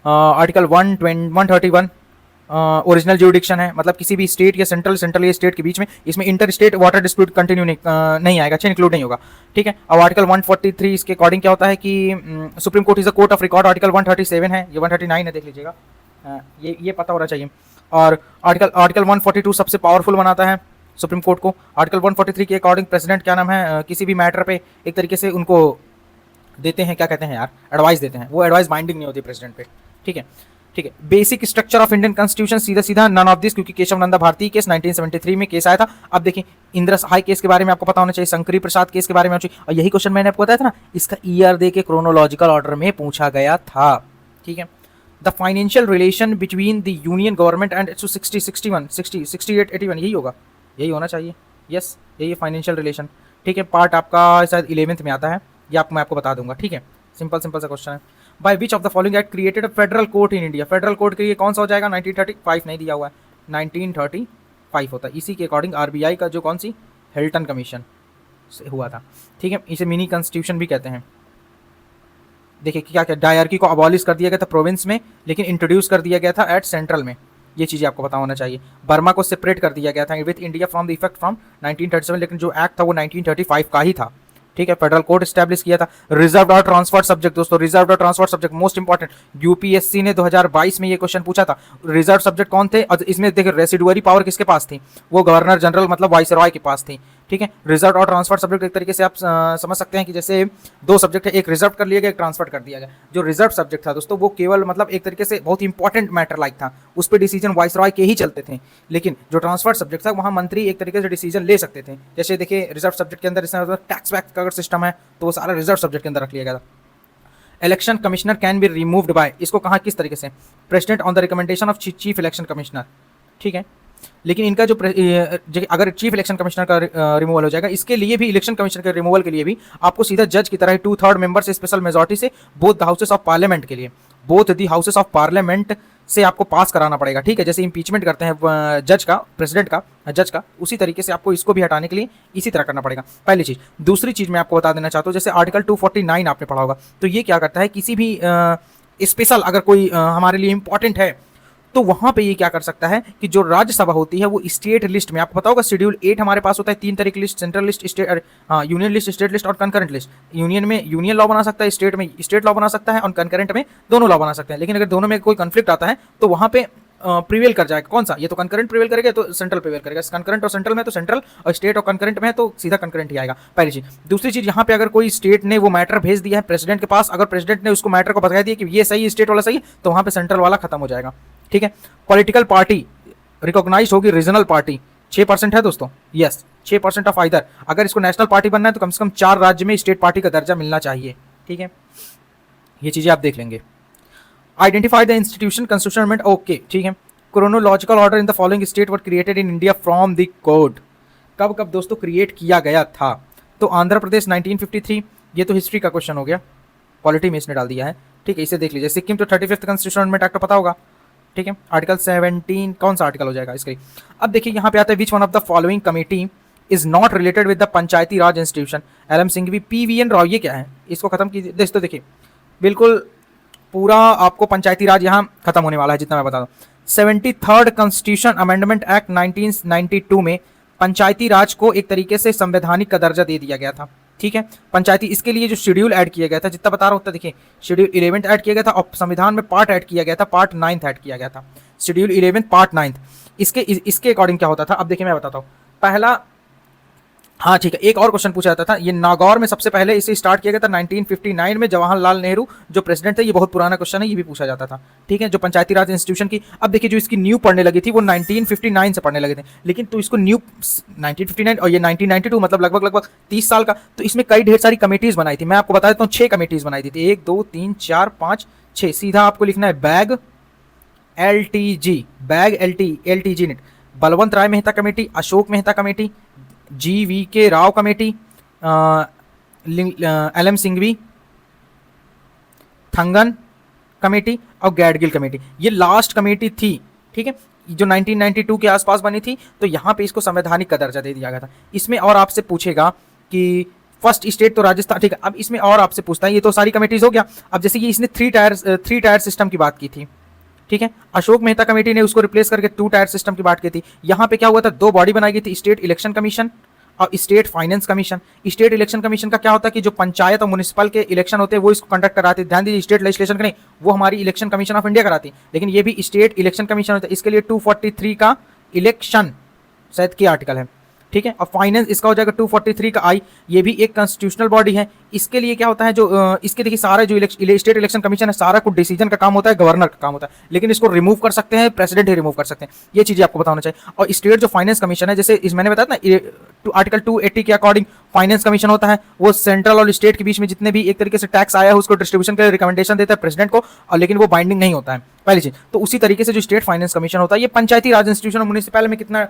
आर्टिकल 131 ओरिजिनल ज्यूरिडिक्शन है, मतलब किसी भी स्टेट या सेंट्रल या स्टेट के बीच में, इसमें inter state water dispute continue नहीं आएगा, अच्छा इंक्लूड नहीं होगा, ठीक है। अब आर्टिकल 143 इसके अकॉर्डिंग क्या होता है कि supreme court is a court of record, article 137 है, ये 139 है, देख लीजिएगा, ये पता होना चाहिए। और आर्टिकल 142 सबसे पावरफुल बनाता है सुप्रीम कोर्ट को। आर्टिकल 143 के अकॉर्डिंग प्रेसिडेंट क्या नाम है, किसी भी मैटर पे एक तरीके से उनको देते हैं, क्या कहते हैं यार, एडवाइस देते हैं, वो एडवाइस बाइंडिंग नहीं होती प्रेसिडेंट पे, ठीक है, ठीक है। Basic structure of Indian constitution, सीधा सीधा नन ऑफ दिस, क्योंकि केशव नंदा भारती केस 1973 में केस आया था। अब देखिए इंदिरा सहाय केस के बारे में आपको पता होना चाहिए, शंकरी प्रसाद केस के बारे में होना चाहिए, और यही क्वेश्चन मैंने आपको बताया था ना, इसका ईयर दे के क्रोनोलॉजिकल ऑर्डर में पूछा गया था, ठीक है। The financial relation between the union government and 60, 61, 60, 68, 81 यही होगा, यही होना चाहिए, यस यही फाइनेंशियल रिलेशन, ठीक है। पार्ट आपका शायद 11th में आता है, ये मैं आपको बता दूंगा, ठीक है। सिंपल सा क्वेश्चन है। By which of the following act created a federal court in India, federal court के लिए कौन सा हो जाएगा? 1935 नहीं दिया हुआ है, 1935 होता है। इसी के अकॉर्डिंग आरबीआई का जो कौन सी हिल्टन कमीशन से हुआ था, ठीक है। इसे मिनी कॉन्स्टिट्यूशन भी कहते हैं। देखिए क्या क्या डायरकी को अबॉलिश कर दिया गया था प्रोविंस में, लेकिन इंट्रोड्यूस कर दिया गया था एट सेंट्रल में, ये चीज़ें आपको पता होना चाहिए। बर्मा को सेपरेट कर दिया गया था with India from the effect from 1937, लेकिन जो एक्ट था वो 1935 का ही था, ठीक है। फेडरल कोर्ट स्टैब्लिश किया था। रिजर्व और ट्रांसफर सब्जेक्ट दोस्तों, रिजर्व और transfer subject most important, UPSC ने 2022 में ये क्वेश्चन पूछा था। रिजर्व सब्जेक्ट कौन थे? और इसमें देखिए रेसिडुअरी पावर किसके पास थी? वो गवर्नर जनरल मतलब वाइसरॉय के पास थी, ठीक है। रिजर्व और ट्रांसफर सब्जेक्ट एक तरीके से आप समझ सकते हैं कि जैसे दो सब्जेक्ट है, एक रिजर्व कर लिया गया, एक ट्रांसफर कर दिया गया। जो रिजर्व सब्जेक्ट था दोस्तों वो केवल मतलब एक तरीके से बहुत इंपॉर्टेंट मैटर लाइक था, उस पर डिसीजन वाइसरॉय के ही चलते थे, लेकिन जो ट्रांसफर सब्जेक्ट था वहाँ मंत्री एक तरीके से डिसीजन ले सकते थे। जैसे देखिए रिजर्व सब्जेक्ट के अंदर टैक्स वैक्स का अगर सिस्टम है तो वो सारा रिजर्व सब्जेक्ट के अंदर रख लिया गया था। Election commissioner can be removed by, इसको कहा किस तरीके से? President on the recommendation of chief election commissioner, ठीक है। लेकिन इनका जो अगर चीफ इलेक्शन कमिश्नर का रिमूवल हो जाएगा, इसके लिए भी इलेक्शन कमिश्नर के रिमूवल के लिए भी आपको सीधा जज की तरह 2/3 मेंबर से स्पेशल मेजॉरिटी से both the houses of parliament के लिए, both the houses of parliament से आपको पास कराना पड़ेगा, ठीक है। जैसे इंपीचमेंट करते हैं जज का, प्रेसिडेंट का, जज का, उसी तरीके से आपको इसको भी हटाने के लिए इसी तरह करना पड़ेगा, पहली चीज। दूसरी चीज मैं आपको बता देना चाहता हूँ, जैसे आर्टिकल 249 आपने पढ़ा होगा, तो ये क्या करता है, किसी भी स्पेशल अगर कोई हमारे लिए इंपॉर्टेंट है तो वहां पे ये क्या कर सकता है कि जो राज्यसभा होती है वो स्टेट लिस्ट में, आपको पता होगा शेड्यूल 8 हमारे पास होता है 3 तरह की लिस्ट, सेंट्रल लिस्ट, स्टेट, हाँ यूनियन लिस्ट, स्टेट लिस्ट और कंकरेंट लिस्ट। यूनियन में यूनियन लॉ बना सकता है, स्टेट में स्टेट लॉ बना सकता है और कंकरेंट में दोनों लॉ बना सकते हैं। लेकिन अगर दोनों में कोई कंफ्लिक्ट आता है तो वहां पे प्रिवेल कर जाएगा कौन सा, ये तो कंकरेंट प्रिवेल करेगा तो सेंट्रल प्रिवेल करेगा, कंकरेंट और सेंट्रल में तो सेंट्रल, और स्टेट और कंकरेंट में तो सीधा कंकरेंट ही आएगा, पहली चीज। दूसरी चीज, यहाँ पे अगर कोई स्टेट ने वो मैटर भेज दिया है प्रेसिडेंट के पास, अगर प्रेसिडेंट ने उसको मैटर को बता दिया कि ये सही स्टेट वाला सही, तो वहां पे सेंट्रल वाला खत्म हो जाएगा, ठीक है। पॉलिटिकल पार्टी रिकॉग्नाइज होगी रीजनल पार्टी, 6% है दोस्तों, यस 6% ऑफ आइदर। अगर इसको नेशनल पार्टी बनना है तो कम से कम 4 राज्य में स्टेट पार्टी का दर्जा मिलना चाहिए, ठीक है। ये चीजें आप देख लेंगे। Identify the institution constitution, okay ठीक है। Chronological order in the following state were created in India from the code, कब कब दोस्तों क्रिएट किया गया था, तो आंध्र प्रदेश 1953, ये तो हिस्ट्री का क्वेश्चन हो गया, पॉलिटी में इसने डाल दिया है, ठीक है, इसे देख लीजिए। सिक्किम तो 35th कॉन्स्टिट्यूशन एक्ट पता होगा, ठीक है, आर्टिकल 17 कौन सा आर्टिकल हो जाएगा इसके। अब देखिए यहाँ पे आता है which one of the following committee is not related with the Panchayati Raj institution, L M Singhvi, PVN Rao, ये क्या है, इसको खत्म कीजिए दोस्तों। देखिए बिल्कुल पूरा आपको पंचायती राज यहाँ खत्म होने वाला है जितना मैं बता दूं। 73rd कॉन्स्टिट्यूशन अमेंडमेंट एक्ट 1992 में पंचायती राज को एक तरीके से संवैधानिक का दर्जा दे दिया गया था, ठीक है। पंचायती, इसके लिए जो शेड्यूल ऐड किया गया था, जितना बता रहा हूँ उतना देखिए, शेड्यूल 11 ऐड किया गया था और संविधान में पार्ट ऐड किया गया था, पार्ट 9 ऐड किया गया था, शेड्यूल 11 पार्ट 9। इसके अकॉर्डिंग क्या होता था, अब देखिए मैं बताता हूँ। पहला, हाँ ठीक है, एक और क्वेश्चन पूछा जाता था, ये नागौर में सबसे पहले इसे स्टार्ट किया गया था 1959 में, जवाहरलाल नेहरू जो प्रेसिडेंट थे, ये बहुत पुराना क्वेश्चन है, ये भी पूछा जाता था, ठीक है, जो पंचायती राज इंस्टीट्यूशन की। अब देखिए जो इसकी न्यू पढ़ने लगी थी वो 1959 से पढ़ने लगे थे, लेकिन तो इसको न्यू 1959 और ये 1992 मतलब लगभग 30 साल का, तो इसमें कई ढेर सारी कमेटीज बनाई थी। मैं आपको बता देता हूँ 6 कमेटीज बनाई थी, 1 2 3 4 5 6, सीधा आपको लिखना है बैग LTG, बैग LTG नेट, Balwant Rai Mehta committee, Ashok Mehta committee, GVK Rao committee, LM Singhvi, Thungon committee और गैडगिल कमेटी, ये लास्ट कमेटी थी, ठीक है, जो 1992 के आसपास बनी थी। तो यहाँ पे इसको संवैधानिक का दर्जा दे दिया गया था। इसमें और आपसे पूछेगा कि फर्स्ट स्टेट तो राजस्थान, ठीक है। अब इसमें और आपसे पूछता है, ये तो सारी कमेटीज हो गया। अब जैसे ये इसने 3 टायर सिस्टम की बात की थी, ठीक है, अशोक मेहता कमेटी ने उसको रिप्लेस करके 2 टायर सिस्टम की बात की थी। यहाँ पे क्या हुआ था, 2 बॉडी बनाई गई थी, स्टेट इलेक्शन कमीशन और state finance commission. State election commission का क्या होता है कि जो पंचायत और म्युनिसिपल के इलेक्शन होते हैं वो इसको कंडक्ट कराते हैं। ध्यान दीजिए, स्टेट लेजिस्लेशन का नहीं, वो हमारी इलेक्शन कमीशन ऑफ इंडिया कराती है, लेकिन ये भी स्टेट इलेक्शन कमीशन होता है। इसके लिए 243 का इलेक्शन शायद की आर्टिकल है, ठीक है। और फाइनेंस इसका हो जाएगा 243 का आई, ये भी एक कॉन्स्टिट्यूशनल बॉडी है। इसके लिए क्या होता है, जो इसके देखिए सारे जो स्टेट इलेक्शन कमीशन है, सारा कुछ डिसीजन का काम होता है, गवर्नर का काम होता है, लेकिन इसको रिमूव कर सकते हैं प्रेसिडेंट ही रिमूव कर सकते हैं। ये चीजें आपको बताना चाहिए। और स्टेट जो फाइनेंस कमीशन है, जैसे इस मैंने बताया ना आर्टिकल 280 के अकॉर्डिंग फाइनेंस कमीशन होता है, वो सेंट्रल और स्टेट के बीच में जितने भी एक तरीके से टैक्स आया है उसको डिस्ट्रीब्यूशन के लिए रिकमेंडेशन देता है प्रेसिडेंट को, और लेकिन वो बाइंडिंग नहीं होता है, पहली चीज। तो उसी तरीके से जो स्टेट फाइनेंस कमीशन होता है, ये पंचायती राज इंस्टीट्यूशन म्युनिसिपल में कितना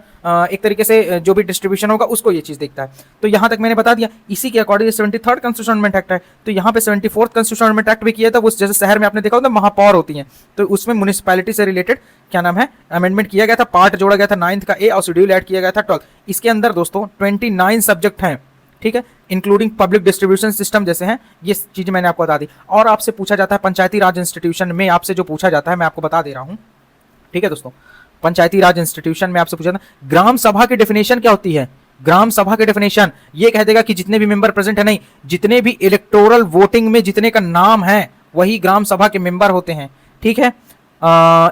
एक तरीके से जो भी डिस्ट्रीब्यूशन होगा उसको ये चीज देखता है। तो यहां तक मैंने बता दिया। इसी के अकॉर्डिंग 73rd कॉन्स्टिट्यूशन एक्ट है, तो यहाँ पे 74th कॉन्स्टिट्यूशन एक्ट भी किया था। वो जैसे शहर में आपने देखा होगा महापौर होती हैं, तो उसमें म्युनिसिपैलिटी से रिलेटेड क्या नाम है अमेंडमेंट किया गया था, पार्ट जोड़ा गया था 9th का ए और शेड्यूल ऐड किया गया था 12th। इसके अंदर दोस्तों 29 सब्जेक्ट हैं, ठीक है, इंक्लूडिंग पब्लिक डिस्ट्रीब्यूशन सिस्टम जैसे हैं, ये चीज मैंने आपको बता दी। और आपसे पूछा जाता है पंचायती राज इंस्टीट्यूशन में, आपसे जो पूछा जाता है मैं आपको बता दे रहा हूं, ठीक है दोस्तों। पंचायती राज इंस्टीट्यूशन में आपसे पूछा था ग्राम सभा की डेफिनेशन क्या होती है। ग्राम सभा के डेफिनेशन ये कह देगा कि जितने भी मेंबर प्रेजेंट है, नहीं, जितने भी इलेक्टोरल वोटिंग में जितने का नाम है वही ग्राम सभा के मेंबर होते हैं, ठीक है।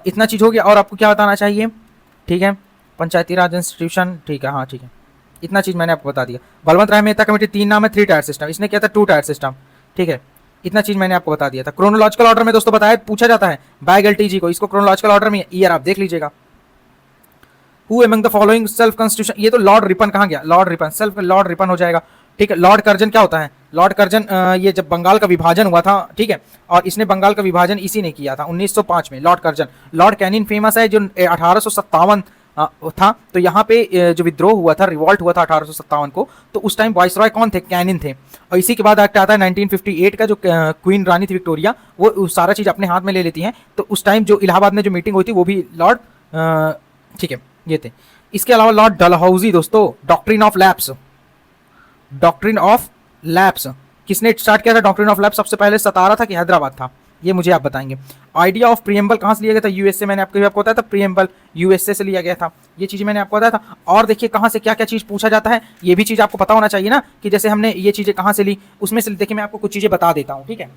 इतना चीज हो गया। और आपको क्या बताना चाहिए, ठीक है, पंचायती राज इंस्टीट्यूशन, ठीक है, हाँ ठीक है, इतना चीज मैंने आपको बता दिया। बलवंत राय मेहता कमेटी 3 नाम है, 3 टायर सिस्टम, इसने किया था 2 टायर सिस्टम, ठीक है, इतना चीज मैंने आपको बता दिया था। क्रोनोलॉजिकल ऑर्डर में दोस्तों बताया, पूछा जाता है बैग LTG को, इसको क्रोनोलॉजिकल ऑर्डर में ईयर आप देख लीजिएगा। Who among the following self constitution, ये तो लॉर्ड रिपन कहाँ गया, Lord Ripon, self Lord Ripon हो जाएगा, ठीक है। लॉर्ड कर्जन क्या होता है, लॉर्ड कर्जन ये जब बंगाल का विभाजन हुआ था, ठीक है, और इसने बंगाल का विभाजन इसी ने किया था 1905 में, Lord Curzon. Lord Canning famous है जो 1857 था, तो यहाँ पे जो विद्रोह हुआ था, रिवॉल्ट हुआ था 1857 को, तो उस टाइम वाइसरॉय कौन थे, कैनिन थे। और इसी के बाद एक्ट आता है 1958 का, जो क्वीन रानी थी विक्टोरिया, वो सारा चीज अपने हाथ में ले लेती हैं। तो उस टाइम जो इलाहाबाद में जो मीटिंग हुई थी वो भी लॉर्ड, ठीक है, ये थे। इसके अलावा लॉर्ड डलहौजी दोस्तों, doctrine of lapse, doctrine of lapse किसने स्टार्ट किया था, डॉक्ट्रिन ऑफ लैप्स सबसे पहले सतारा था कि हैदराबाद था, ये मुझे आप बताएंगे। आइडिया ऑफ प्रीएम्बल कहाँ से लिया गया था? यूएसए, मैंने आपको बताया था प्रीएम्बल यूएसए से लिया गया था, ये चीज़ मैंने आपको बताया था। और देखिए कहाँ से क्या क्या चीज़ पूछा जाता है, ये भी चीज़ आपको पता होना चाहिए ना, कि जैसे हमने ये चीज़ें कहाँ से ली, उसमें से देखिए मैं आपको कुछ चीज़ें बता देता हूँ, ठीक है।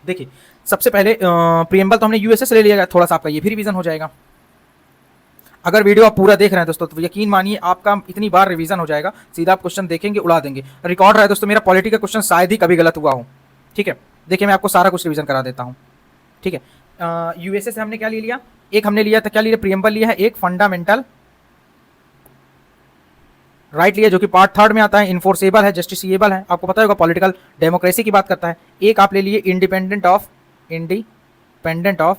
देखिए सबसे पहले प्रीएम्बल तो हमने यूएसए से ले लिया गया, थोड़ा सा आपका ये भी रिवीजन हो जाएगा। अगर वीडियो आप पूरा देख रहे हैं दोस्तों तो यकीन मानिए आपका इतनी बार रिवीजन हो जाएगा, सीधा आप क्वेश्चन देखेंगे उड़ा देंगे। रिकॉर्ड रहा है दोस्तों मेरा पॉलिटी का क्वेश्चन शायद ही कभी गलत हुआ हो, ठीक है। देखिए मैं आपको सारा कुछ रिवीजन करा देता हूँ, ठीक है। यूएसए से हमने क्या ले लिया? एक हमने लिया था, क्या लिया? प्रीएम्बल लिया है, एक फंडामेंटल राइट लिया जो कि पार्ट थर्ड में आता है, इन्फोर्सेबल है, जस्टिसिएबल है, आपको पता होगा पॉलिटिकल डेमोक्रेसी की बात करता है। एक आप ले लिए इंडिपेंडेंट ऑफ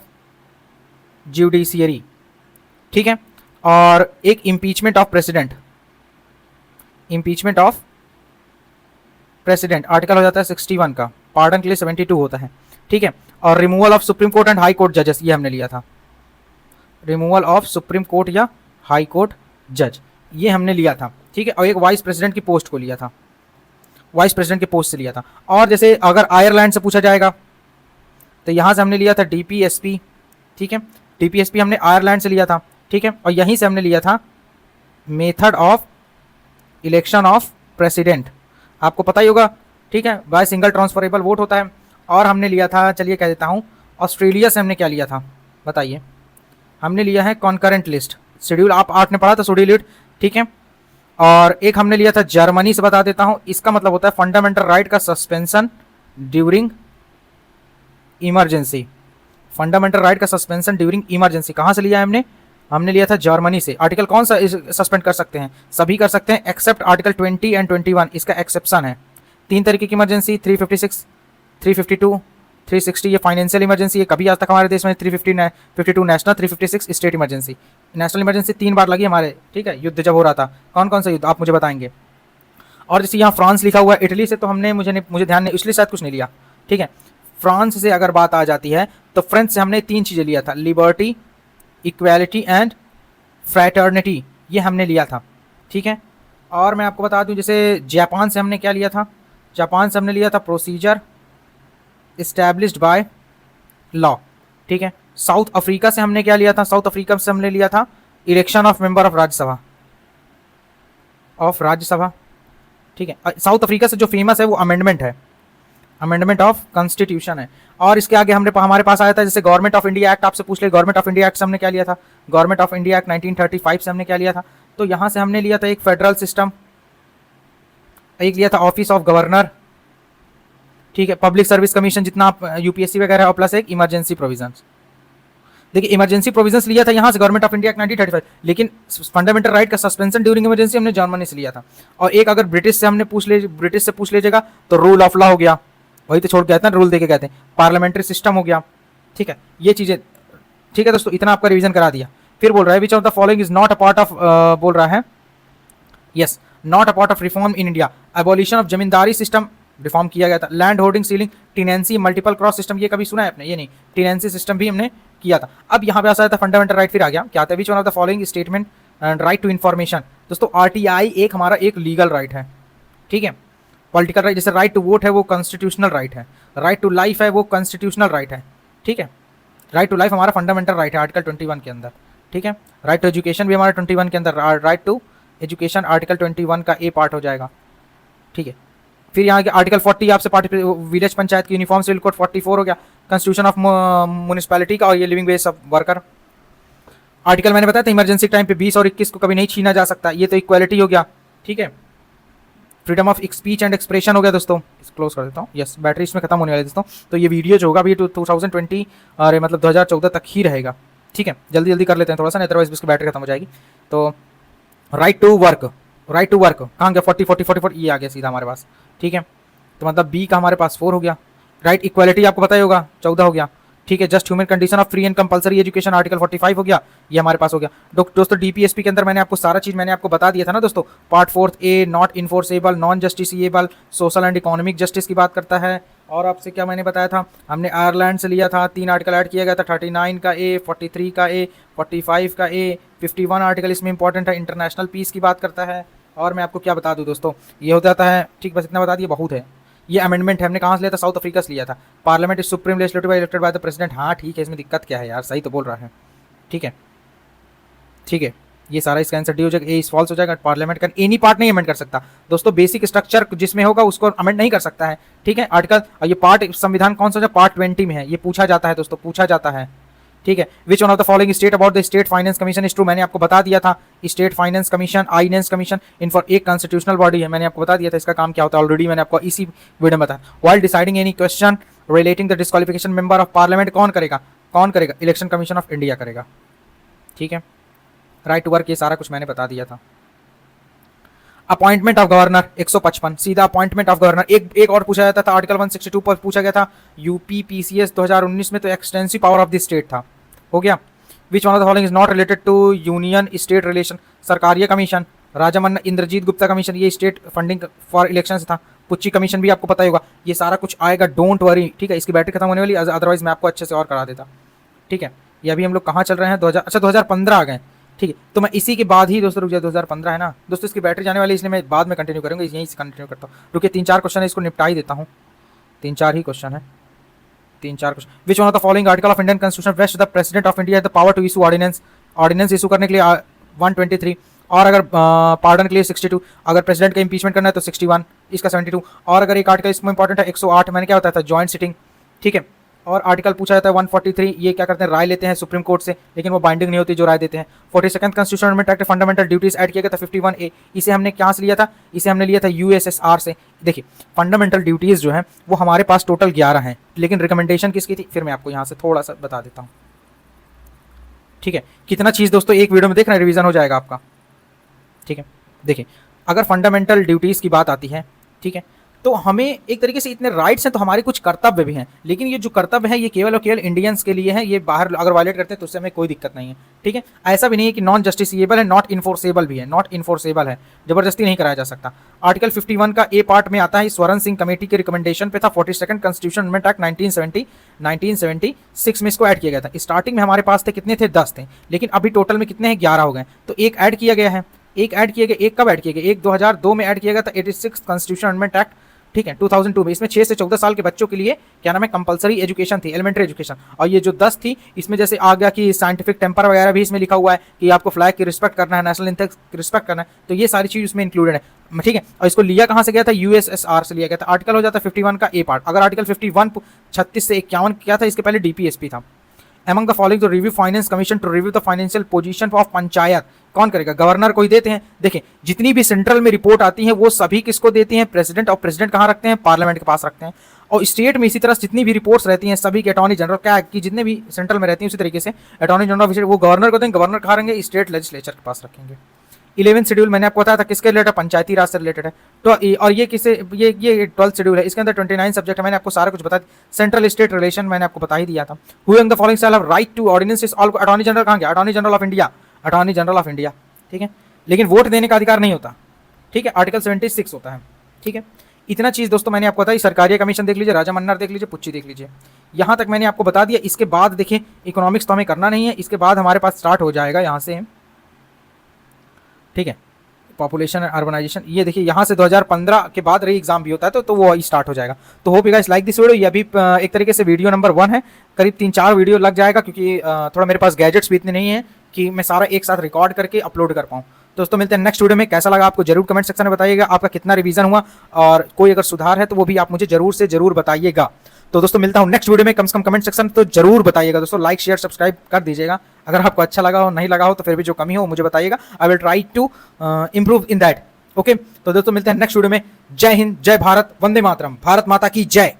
जुडिशियरी, ठीक है। और एक इम्पीचमेंट ऑफ प्रेसिडेंट, आर्टिकल हो जाता है 61 का, पार्डन के लिए 72 होता है, ठीक है। और removal of supreme court and high court जजेस, ये हमने लिया था, रिमूवल ऑफ सुप्रीम कोर्ट या हाई कोर्ट जज, ये हमने लिया था, ठीक है। और एक वाइस प्रेसिडेंट की पोस्ट को लिया था, वाइस प्रेसिडेंट की पोस्ट से लिया था। और जैसे अगर आयरलैंड से पूछा जाएगा तो यहां से हमने लिया था डीपीएसपी, ठीक है। डीपीएसपी हमने आयरलैंड से लिया था, ठीक है। और यहीं से हमने लिया था method of election of president, आपको पता ही होगा, ठीक है, बाय सिंगल ट्रांसफरेबल वोट होता है। और हमने लिया था, चलिए कह देता हूँ, ऑस्ट्रेलिया से हमने क्या लिया था बताइए? हमने लिया है कॉन्करेंट लिस्ट शेड्यूल, आप 8 ने पढ़ा था शेड्यूल, ठीक है। और एक हमने लिया था जर्मनी से, बता देता हूं, इसका मतलब होता है फंडामेंटल राइट का suspension during emergency, fundamental right का सस्पेंशन ड्यूरिंग इमरजेंसी कहां से लिया है हमने? हमने लिया था जर्मनी से। आर्टिकल कौन सा सस्पेंड कर सकते हैं? सभी कर सकते हैं एक्सेप्ट आर्टिकल 20 एंड 21, इसका एक्सेप्शन है। 3 तरीके की इमरजेंसी, 356, 352, 360, ये फाइनेंशियल इमरजेंसी, ये कभी आज तक हमारे देश में 352 national, 356 state emergency. National emergency 3 बार लगी हमारे, ठीक है, युद्ध जब हो रहा था। कौन कौन सा युद्ध आप मुझे बताएंगे? और जैसे यहाँ फ्रांस लिखा हुआ है, इटली से तो हमने मुझे ध्यान नहीं, इसलिए शायद कुछ नहीं लिया, ठीक है। फ्रांस से अगर बात आ जाती है तो फ्रेंच से हमने 3 चीज़ें लिया था, लिबर्टी, इक्वालिटी एंड फ्रैटर्निटी, ये हमने लिया था, ठीक है। और मैं आपको बता दूं जैसे जापान से हमने क्या लिया था? जापान से हमने लिया था प्रोसीजर इस्टेब्लिश्ड बाय लॉ, ठीक है। साउथ अफ्रीका से हमने क्या लिया था? साउथ अफ्रीका से हमने लिया था election of member of Rajya Sabha, ठीक है। साउथ अफ्रीका से जो फेमस है वो अमेंडमेंट है, अमेंडमेंट ऑफ कॉन्स्टिट्यूशन है। और इसके आगे हमारे पास आया था जैसे गवर्नमेंट ऑफ इंडिया एक्ट, आपसे पूछ ले गवर्नमेंट ऑफ इंडिया एक्ट से हमने क्या लिया था? गवर्नमेंट ऑफ इंडिया एक्ट 1935 से हमने क्या लिया था? तो यहां से हमने लिया था एक फेडरल सिस्टम, एक लिया था ऑफिस ऑफ गवर्नर, ठीक है, पब्लिक सर्विस कमीशन जितना आप यूपीएससी वगैरह, और प्लस एक इमरजेंसी प्रोविजंस। देखिए इमरजेंसी प्रोविजंस लिया था यहाँ से गवर्नमेंट ऑफ इंडिया एक्ट 1935, लेकिन फंडामेंटल राइट का सस्पेंशन ड्यूरिंग इमरजेंसी हमने जर्मनी से लिया था। और एक अगर ब्रिटिश से पूछ लीजिएगा तो रूल ऑफ लॉ हो गया, वही तो छोड़ के आते हैं, रूल देके कहते हैं, पार्लियामेंट्री सिस्टम हो गया, ठीक है, ये चीजें, ठीक है दोस्तों, इतना आपका रिवीजन करा दिया। फिर बोल रहा है which of the following is not a part of, बोल रहा है yes, not a part of reform in India, abolition of zamindari system reform किया गया था, land holding ceiling, tenancy, multiple cross system, ये कभी सुना है आपने? ये नहीं, टिनेंसी सिस्टम भी हमने किया था। अब यहाँ पे आ था फंडामेंटल राइट, फिर आ गया क्या आता है? Which one of the following statement and right to information. दोस्तों आरटीआई एक हमारा एक लीगल राइट है, ठीक है। पॉलिटिकल राइट जैसे राइट टू वोट है वो कॉन्स्टिट्यूशनल राइट है, राइट टू लाइफ है वो कॉन्स्टिट्यूशनल राइट है, ठीक है। राइट टू लाइफ हमारा फंडामेंटल राइट है आर्टिकल 21 के अंदर, ठीक है। राइट टू एजुकेशन भी हमारा 21 के अंदर, राइट टू एजुकेशन आर्टिकल 21 का ए पार्ट हो जाएगा, ठीक है। फिर यहाँ के आर्टिकल 40 आपसे विलेज पंचायत की यूनिफॉर्म सिविल कोड 44 हो गया, कॉन्स्टिट्यूशन ऑफ म्यूनिसिपैलिटी का, और ये living ways of worker. Article मैंने बताया था इमरजेंसी टाइम पे 20 और 21 को कभी नहीं छीना जा सकता, ये तो इक्वालिटी हो गया, ठीक है। Freedom of speech and expression हो गया दोस्तों, क्लोज कर देता हूँ, यस बैटरी इसमें खत्म होने वाली दोस्तों, तो ये वीडियो जो होगा अभी 2020 और मतलब 2014 तक ही रहेगा, ठीक है। जल्दी जल्दी कर लेते हैं थोड़ा सा, नहीं अदरवाइज इसकी बैटरी खत्म हो जाएगी। तो राइट टू वर्क कहाँ गया? 40 ये आ गया सीधा हमारे पास, ठीक है। तो मतलब बी का हमारे पास 4 हो गया। राइट इक्वालिटी आपको पता ही होगा 14 हो गया, ठीक है। Just human condition of free and compulsory education article 45 हो गया, ये हमारे पास हो गया। दोस्तों डीपीएसपी के अंदर मैंने आपको सारा चीज मैंने आपको बता दिया था ना दोस्तों। Part 4 A not enforceable, non justiciable, social and economic justice की बात करता है। और आपसे क्या मैंने बताया था, हमने आयरलैंड से लिया था, 3 आर्टिकल ऐड किया गया था, 39 का ए, 43 का ए, 45 का ए, 51 आर्टिकल इसमें इंपॉर्टेंट है, इंटरनेशनल पीस की बात करता है। और मैं आपको क्या बता दूं दोस्तों, ये हो जाता है, ठीक, बस इतना बता दिया बहुत है। ये अमेंडमेंट है, हमने कहाँ से लिया था? साउथ अफ्रीका से लिया था। Parliament is supreme legislative elected by the president. हाँ ठीक है, इसमें दिक्कत क्या है यार, सही तो बोल रहा है। ठीक है ठीक है, ये सारा इसका आंसर डी हो जाएगा, ए फॉल्स हो जाएगा। पार्लियामेंट का एनी पार्ट नहीं अमेंड कर सकता दोस्तों, बेसिक स्ट्रक्चर जिसमें होगा उसको अमेंड नहीं कर सकता है। ठीक है, आर्टिकल, ये पार्ट संविधान कौन सा? पार्ट 20 में है, ये पूछा जाता है दोस्तों, पूछा जाता है। ठीक है, which one of the following state about the state finance commission is true? मैंने आपको बता दिया था, state finance commission, finance commission, इन फॉर एक कॉन्स्टिट्यूशनल बॉडी है, मैंने आपको बता दिया था इसका काम क्या होता है, ऑलरेडी मैंने आपको इसी वीडियो में बताया। While deciding any question relating the disqualification member of parliament कौन करेगा? कौन करेगा? इलेक्शन कमीशन ऑफ इंडिया करेगा। ठीक है, राइट टू वर्क, ये सारा कुछ मैंने बता दिया था। अपॉइंटमेंट ऑफ गवर्नर 155, सीधा अपॉइंटमेंट ऑफ गवर्नर। एक और पूछा जाता था, आर्टिकल 162 पर पूछा गया था, यूपीपीसीएस 2019 में तो extensive power of the state था, हो गया। Which one of the following is not related to union state relation? Sarkaria commission, Rajamannar Indrajit Gupta commission, ये स्टेट फंडिंग फॉर इलेक्शन था। पुच्ची कमीशन भी आपको पता ही होगा, ये सारा कुछ आएगा, डोंट वरी। ठीक है, इसकी बैटरी खत्म होने वाली, अदरवाइज मैं आपको अच्छे से और करा देता। ठीक है, ये अभी हम लोग कहाँ चल रहे हैं? 2015 आ गए। ठीक है, तो मैं इसी के बाद ही दोस्तों, रुक जाए, 2015 है ना दोस्तों, इसकी बैटरी जाने वाली, इसलिए मैं बाद में कंटिन्यू करूँगा, यहीं से कंटिन्यू करता हूँ। रुकिए, 3-4 क्वेश्चन है, इसको निपटा ही देता हूँ, 3-4 ही क्वेश्चन है, 3-4 question. Which one of the following article of Indian constitution vest the president of India the power to issue ordinance? Ordinance issue करने के लिए 123, और अगर पार्डन के लिए 62, अगर प्रेसिडेंट का इंपीचमेंट करना है तो 61, इसका 72, और अगर एक आर्टिकल इसमें इंपॉर्टेंट है 108, मैंने क्या बताया था? Joint sitting. ठीक है, और आर्टिकल पूछा जाता है 143, ये क्या करते हैं? राय लेते हैं सुप्रीम कोर्ट से, लेकिन वो बाइंडिंग नहीं होती जो राय देते हैं। 42nd constitution amendment act fundamental duties add किया गया था 51A, इसे हमने कहाँ से लिया था? इसे हमने लिया था यूएसएसआर से। देखिए, फंडामेंटल ड्यूटीज जो है वो हमारे पास टोटल 11 हैं, लेकिन रिकमेंडेशन किसकी थी? फिर मैं आपको यहाँ से थोड़ा सा बता देता हूँ। ठीक है, कितना चीज़ दोस्तों एक वीडियो में देख रहे हैं, रिवीजन हो जाएगा आपका। ठीक है, देखिए, अगर फंडामेंटल ड्यूटीज़ की बात आती है, ठीक है, तो हमें एक तरीके से इतने राइट्स हैं तो हमारे कुछ कर्तव्य भी हैं, लेकिन ये जो कर्तव्य है ये केवल और केवल इंडियंस के लिए है, ये बाहर अगर वायलेट करते हैं तो उससे हमें कोई दिक्कत नहीं है। ठीक है, ऐसा भी नहीं है कि नॉन जस्टिसिएबल है, नॉट इन्फोर्सेबल भी है, नॉट इन्फोर्सेबल है, जबरदस्ती नहीं कराया जा सकता। आर्टिकल 51 का ए पार्ट में आता है, स्वर्ण सिंह कमेटी के रिकमेंडेशन पे था, 42nd कॉन्स्टिट्यूशन अमेंडमेंट एक्ट 1976 में इसको ऐड किया गया था। स्टार्टिंग में हमारे पास थे कितने थे? 10 थे, लेकिन अभी टोटल में कितने हैं? 11 हो गए, तो एक ऐड किया गया है, एक ऐड किया गया। एक कब ऐड किया गया? एक 2002 में ऐड किया गया था, 86 कॉन्स्टिट्यूशन अमेंडमेंट एक्ट। ठीक है, 2002 में, इसमें 6 से 14 साल के बच्चों के लिए क्या नाम है? कंपलसरी एजुकेशन थी, एलिमेंट्री एजुकेशन। और ये जो 10 थी, इसमें जैसे आ गया कि साइंटिफिक टेम्पर वगैरह भी इसमें लिखा हुआ है कि आपको फ्लैग की रिस्पेक्ट करना है, नेशनल एंथम की रिस्पेक्ट करना है, तो ये सारी चीज इसमें इंक्लूडेड है। ठीक है, और इसको लिया कहाँ से गया था? यूएसएसआर से लिया गया था। आर्टिकल हो जाता है 51 का ए पार्ट। अगर आर्टिकल 51 36 से 51 क्या था? इसके पहले डीपीएसपी था। Among the following to review finance commission to review the financial position of panchayat कौन करेगा? गवर्नर को ही देते हैं। देखिए, जितनी भी सेंट्रल में रिपोर्ट आती है वो सभी किसको देती हैं? प्रेसिडेंट। और प्रेसिडेंट कहाँ रखते हैं? पार्लियामेंट के पास रखते हैं। और स्टेट में इसी तरह जितनी भी रिपोर्ट्स रहती हैं सभी के अटॉर्नी जनरल, क्या कि जितने भी सेंट्रल में रहती हैं उसी तरीके से अटॉर्नी जनरल ऑफ वो गवर्नर को देंगे, गवर्नर कहाँ रहेंगे? स्टेट लेजिस्लेचर के पास रखेंगे। 11th शेड्यूल मैंने आपको बताया था किसके रिलेटेड? पंचायती राज से रिलेटेड है। तो और ये किसे, ये 12th शेड्यूल है, इसके अंदर 29 सब्जेक्ट है, मैंने आपको सारा कुछ बता दिया। सेंट्रल स्टेट रिलेशन मैंने आपको बता ही दिया था। Who among the following shall have right to ordinances? All attorney general कहाँ गया? Attorney general of India, attorney general of India. ठीक है, लेकिन वोट देने का अधिकार नहीं होता। ठीक है, आर्टिकल 76 होता है। ठीक है, इतना चीज दोस्तों मैंने आपको बताई। सरकारी कमीशन देख लीजिए, राजा मन्नार देख लीजिए, पुच्ची देख लीजिए, यहाँ तक मैंने आपको बता दिया। इसके बाद देखिए, इकोनॉमिक्स तो हमें करना नहीं है, इसके बाद हमारे पास स्टार्ट हो जाएगा यहाँ से। ठीक है, पॉपुलेशन एंड अर्बनाइजेशन, ये देखिए यहाँ से 2015 के बाद री एग्जाम भी होता है, तो वो स्टार्ट हो जाएगा। तो hope you guys like this video. ये अभी एक तरीके से वीडियो नंबर 1 है, करीब 3-4 वीडियो लग जाएगा, क्योंकि थोड़ा मेरे पास गैजेट्स भी इतने नहीं है कि मैं सारा एक साथ रिकॉर्ड करके अपलोड कर पाऊँ। दोस्तों मिलते हैं नेक्स्ट वीडियो में। कैसा लगा आपको जरूर कमेंट सेक्शन में बताइएगा, आपका कितना रिवीजन हुआ, और कोई अगर सुधार है तो वो भी आप मुझे जरूर से जरूर बताइएगा। तो दोस्तों मिलता हूँ नेक्स्ट वीडियो में। कम से कम कमेंट सेक्शन तो जरूर बताइएगा दोस्तों, लाइक शेयर सब्सक्राइब कर दीजिएगा। अगर आपको अच्छा लगा हो, नहीं लगा हो, तो फिर भी जो कमी हो मुझे बताइएगा। I will try to improve in that. Okay, तो दोस्तों मिलते हैं नेक्स्ट वीडियो में। जय हिंद, जय भारत, वंदे मातरम, भारत माता की जय।